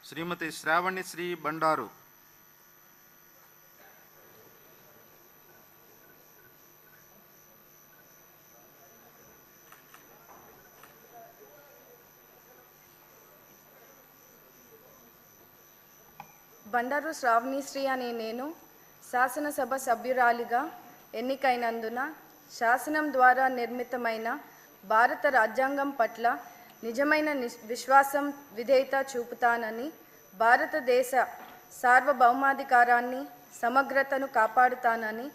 శ్రీమతి శ్రావణి శ్రీ బండారు, బండారు శ్రావణిశ్రీ అనే నేను శాసనసభ సభ్యురాలిగా ఎన్నికైనందున శాసనం ద్వారా నిర్మితమైన భారత రాజ్యాంగం పట్ల నిజమైన విశ్వాసం విధేయత చూపుతానని, భారతదేశ సార్వభౌమాధికారాన్ని సమగ్రతను కాపాడుతానని,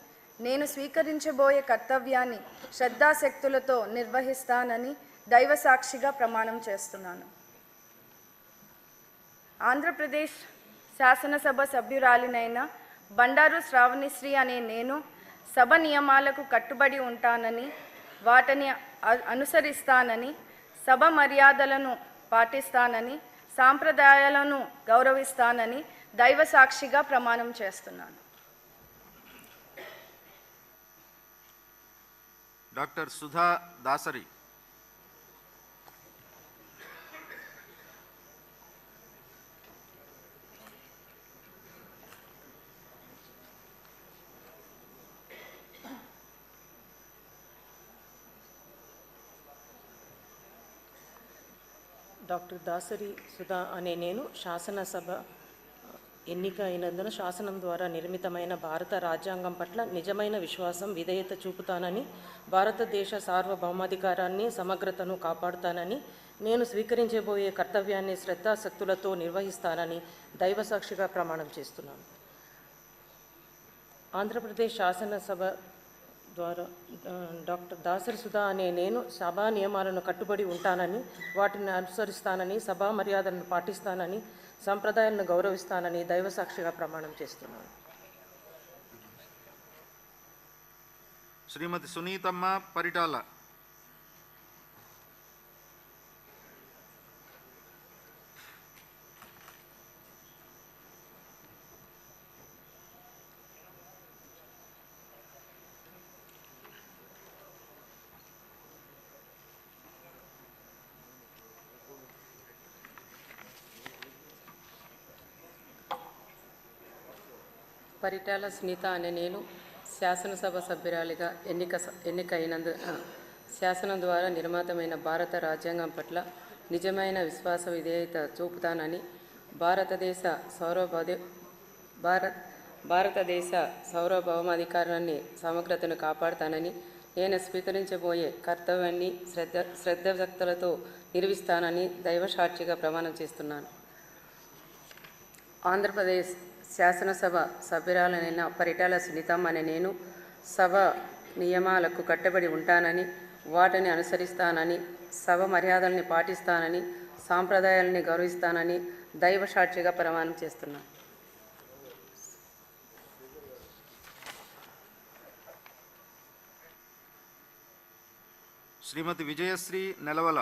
నేను స్వీకరించబోయే కర్తవ్యాన్ని శ్రద్ధాశక్తులతో నిర్వహిస్తానని దైవసాక్షిగా ప్రమాణం చేస్తున్నాను. ఆంధ్రప్రదేశ్ శాసనసభ సభ్యురాలినైన బండారు శ్రావణిశ్రీ అనే నేను సభ నియమాలకు కట్టుబడి ఉంటానని, వాటిని అనుసరిస్తానని, సభ మర్యాదలను పాటిస్తానని, సాంప్రదాయాలను గౌరవిస్తానని దైవసాక్షిగా ప్రమాణం చేస్తున్నాను. డాక్టర్ సుధా దాసరి, డాక్టర్ దాసరి సుధా అనే నేను శాసనసభ ఎన్నిక అయినందున శాసనం ద్వారా నిర్మితమైన భారత రాజ్యాంగం పట్ల నిజమైన విశ్వాసం విధేయత చూపుతానని, భారతదేశ సార్వభౌమాధికారాన్ని సమగ్రతను కాపాడుతానని, నేను స్వీకరించబోయే కర్తవ్యాన్ని శ్రద్ధాశక్తులతో నిర్వహిస్తానని దైవసాక్షిగా ప్రమాణం చేస్తున్నాను. ఆంధ్రప్రదేశ్ శాసనసభ ద్వారా డాక్టర్ దాసరి సుధా అనే నేను సభా నియమాలను కట్టుబడి ఉంటానని, వాటిని అనుసరిస్తానని, సభా మర్యాదలను పాటిస్తానని, సంప్రదాయాలను గౌరవిస్తానని దైవసాక్షిగా ప్రమాణం చేస్తున్నాను. శ్రీమతి సునీతమ్మ పరిటాల, పరిటాల సునీత అనే నేను శాసనసభ సభ్యురాలిగా ఎన్నికైనందున శాసనం ద్వారా నిర్మితమైన భారత రాజ్యాంగం పట్ల నిజమైన విశ్వాస విధేయత చూపుతానని, భారతదేశ సార్వభౌమాధికారాన్ని సమగ్రతను కాపాడుతానని, నేను స్వీకరించబోయే కర్తవ్యాన్ని శ్రద్ధాశక్తులతో నిర్వహిస్తానని దైవసాక్షిగా ప్రమాణం చేస్తున్నాను. ఆంధ్రప్రదేశ్ శాసనసభ సభ్యురాలైన పరిటాల సునీతమ్మ అనే నేను సభ నియమాలకు కట్టుబడి ఉంటానని, వాటిని అనుసరిస్తానని, సభ మర్యాదల్ని పాటిస్తానని, సాంప్రదాయాలని గౌరవిస్తానని దైవసాక్షిగా ప్రమాణం చేస్తున్నాను. శ్రీమతి విజయశ్రీ నెలవల,